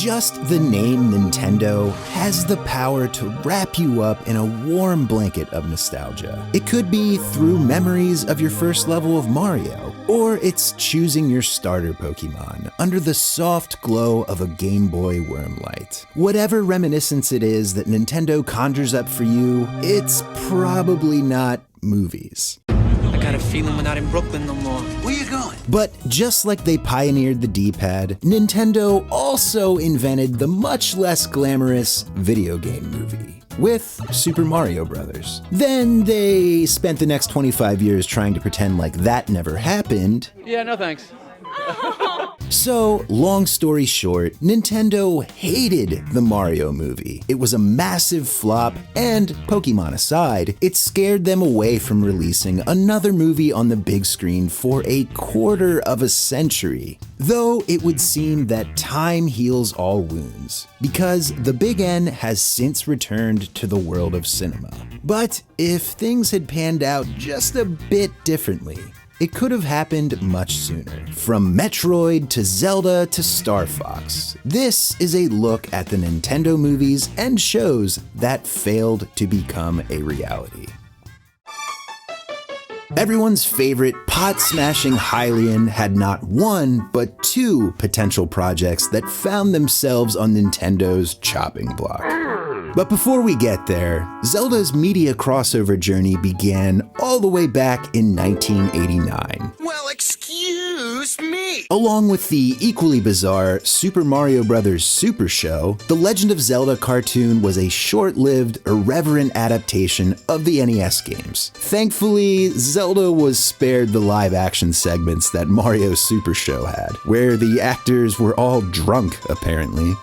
Just the name Nintendo has the power to wrap you up in a warm blanket of nostalgia. It could be through memories of your first level of Mario, or it's choosing your starter Pokemon under the soft glow of a Game Boy Wormlight. Whatever reminiscence it is that Nintendo conjures up for you, it's probably not movies. I got a feeling we're not in Brooklyn no more. Where you going? But just like they pioneered the D-pad, Nintendo also invented the much less glamorous video game movie with Super Mario Bros. Then they spent the next 25 years trying to pretend like that never happened. Yeah, no thanks. So, long story short, Nintendo hated the Mario movie. It was a massive flop, and Pokemon aside, it scared them away from releasing another movie on the big screen for a quarter of a century. Though it would seem that time heals all wounds, because the Big N has since returned to the world of cinema. But if things had panned out just a bit differently, it could have happened much sooner. From Metroid to Zelda to Star Fox, this is a look at the Nintendo movies and shows that failed to become a reality. Everyone's favorite pot-smashing Hylian had not one, but two potential projects that found themselves on Nintendo's chopping block. But before we get there, Zelda's media crossover journey began all the way back in 1989. Well, excuse me. Along with the equally bizarre Super Mario Bros. Super Show, the Legend of Zelda cartoon was a short-lived, irreverent adaptation of the NES games. Thankfully, Zelda was spared the live-action segments that Mario Super Show had, where the actors were all drunk, apparently.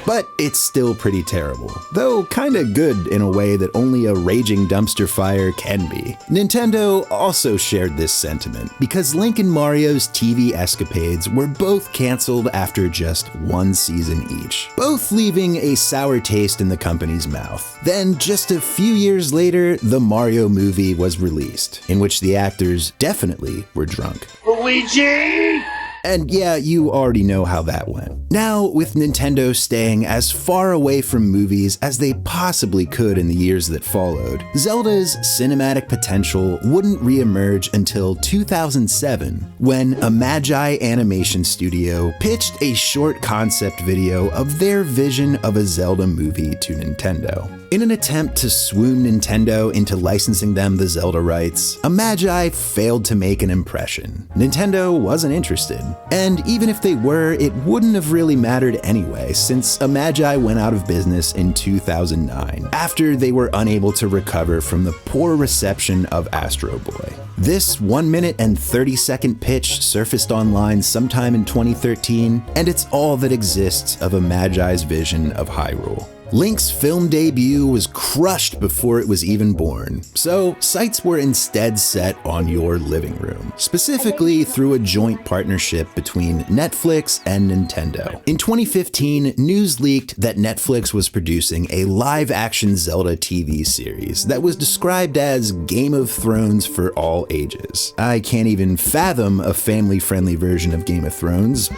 But it's still pretty terrible, though kinda good in a way that only a raging dumpster fire can be. Nintendo also shared this sentiment, because Link and Mario's TV escapades were both canceled after just one season each, both leaving a sour taste in the company's mouth. Then, just a few years later, the Mario movie was released, in which the actors definitely were drunk. Luigi! And yeah, you already know how that went. Now, with Nintendo staying as far away from movies as they possibly could in the years that followed, Zelda's cinematic potential wouldn't reemerge until 2007, when a Magi animation studio pitched a short concept video of their vision of a Zelda movie to Nintendo. In an attempt to swoon Nintendo into licensing them the Zelda rights, a Magi failed to make an impression. Nintendo wasn't interested. And even if they were, it wouldn't have really mattered anyway, since a Magi went out of business in 2009, after they were unable to recover from the poor reception of Astro Boy. This 1 minute and 30-second pitch surfaced online sometime in 2013, and it's all that exists of a Magi's vision of Hyrule. Link's film debut was crushed before it was even born, so sights were instead set on your living room, specifically through a joint partnership between Netflix and Nintendo. In 2015, news leaked that Netflix was producing a live-action Zelda TV series that was described as Game of Thrones for all ages. I can't even fathom a family-friendly version of Game of Thrones,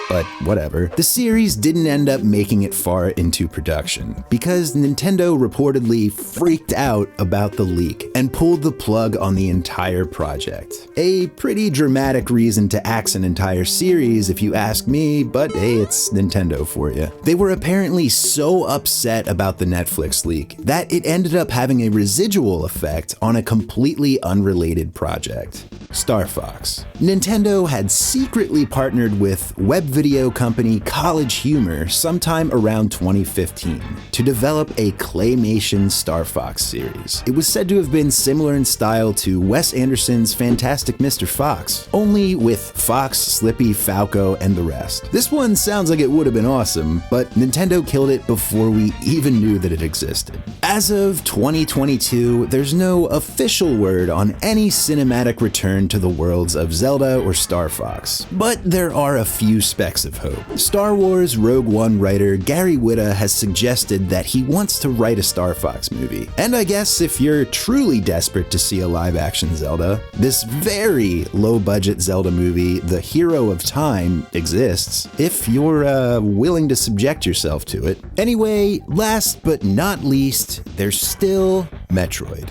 but whatever. The series didn't end up making it far into production, because Nintendo reportedly freaked out about the leak and pulled the plug on the entire project. A pretty dramatic reason to axe an entire series if you ask me, but hey, it's Nintendo for you. They were apparently so upset about the Netflix leak that it ended up having a residual effect on a completely unrelated project, Star Fox. Nintendo had secretly partnered with web video company College Humor sometime around 2015 to develop a claymation Star Fox series. It was said to have been similar in style to Wes Anderson's Fantastic Mr. Fox, only with Fox, Slippy, Falco, and the rest. This one sounds like it would have been awesome, but Nintendo killed it before we even knew that it existed. As of 2022, there's no official word on any cinematic return to the worlds of Zelda or Star Fox, but there are a few speculations specks of hope. Star Wars Rogue One writer Gary Whitta has suggested that he wants to write a Star Fox movie. And I guess if you're truly desperate to see a live-action Zelda, this very low-budget Zelda movie, The Hero of Time, exists, if you're willing to subject yourself to it. Anyway, last but not least, there's still Metroid.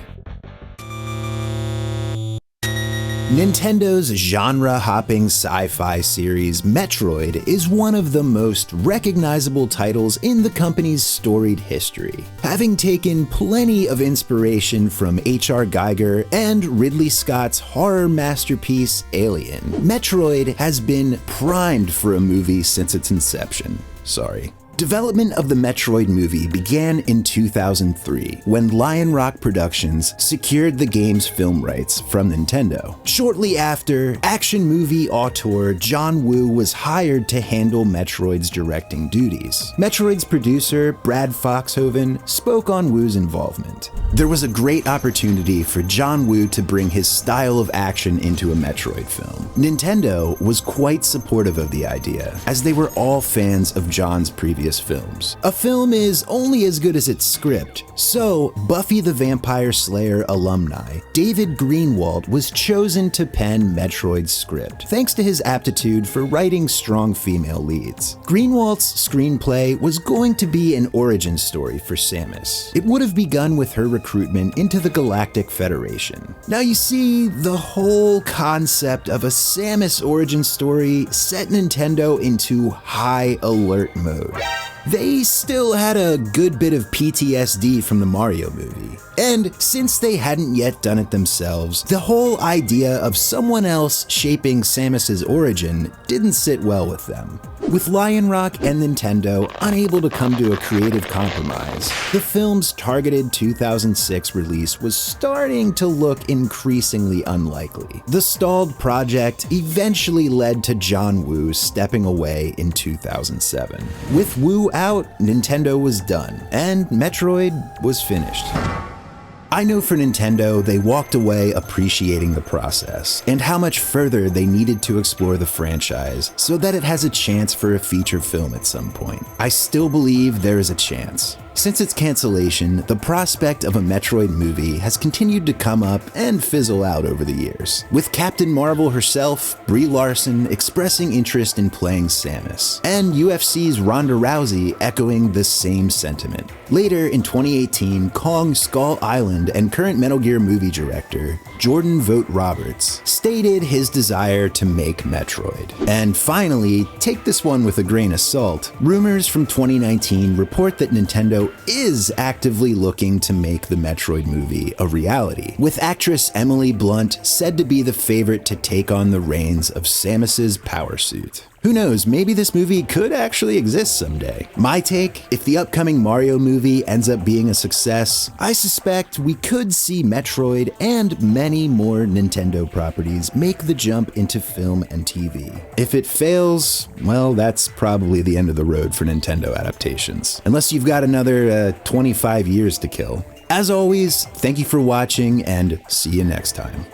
Nintendo's genre-hopping sci-fi series Metroid is one of the most recognizable titles in the company's storied history, having taken plenty of inspiration from H.R. Giger and Ridley Scott's horror masterpiece Alien. Metroid has been primed for a movie since its inception. Sorry. Development of the Metroid movie began in 2003 when Lion Rock Productions secured the game's film rights from Nintendo. Shortly after, action movie auteur John Woo was hired to handle Metroid's directing duties. Metroid's producer, Brad Foxhoven, spoke on Woo's involvement. There was a great opportunity for John Woo to bring his style of action into a Metroid film. Nintendo was quite supportive of the idea, as they were all fans of John's previous films. A film is only as good as its script, so Buffy the Vampire Slayer alumni David Greenwald was chosen to pen Metroid's script, thanks to his aptitude for writing strong female leads. Greenwald's screenplay was going to be an origin story for Samus. It would have begun with her recruitment into the Galactic Federation. Now you see, the whole concept of a Samus origin story set Nintendo into high alert mode. They still had a good bit of PTSD from the Mario movie. And since they hadn't yet done it themselves, the whole idea of someone else shaping Samus's origin didn't sit well with them. With Lion Rock and Nintendo unable to come to a creative compromise, the film's targeted 2006 release was starting to look increasingly unlikely. The stalled project eventually led to John Woo stepping away in 2007. With Woo out, Nintendo was done, and Metroid was finished. I know for Nintendo, they walked away appreciating the process and how much further they needed to explore the franchise so that it has a chance for a feature film at some point. I still believe there is a chance. Since its cancellation, the prospect of a Metroid movie has continued to come up and fizzle out over the years, with Captain Marvel herself, Brie Larson, expressing interest in playing Samus, and UFC's Ronda Rousey echoing the same sentiment. Later in 2018, Kong Skull Island and current Metal Gear movie director Jordan Vogt Roberts stated his desire to make Metroid. And finally, take this one with a grain of salt, rumors from 2019 report that Nintendo is actively looking to make the Metroid movie a reality, with actress Emily Blunt said to be the favorite to take on the reins of Samus's power suit. Who knows, maybe this movie could actually exist someday. My take, if the upcoming Mario movie ends up being a success, I suspect we could see Metroid and many more Nintendo properties make the jump into film and TV. If it fails, well, that's probably the end of the road for Nintendo adaptations, unless you've got another 25 years to kill. As always, thank you for watching and see you next time.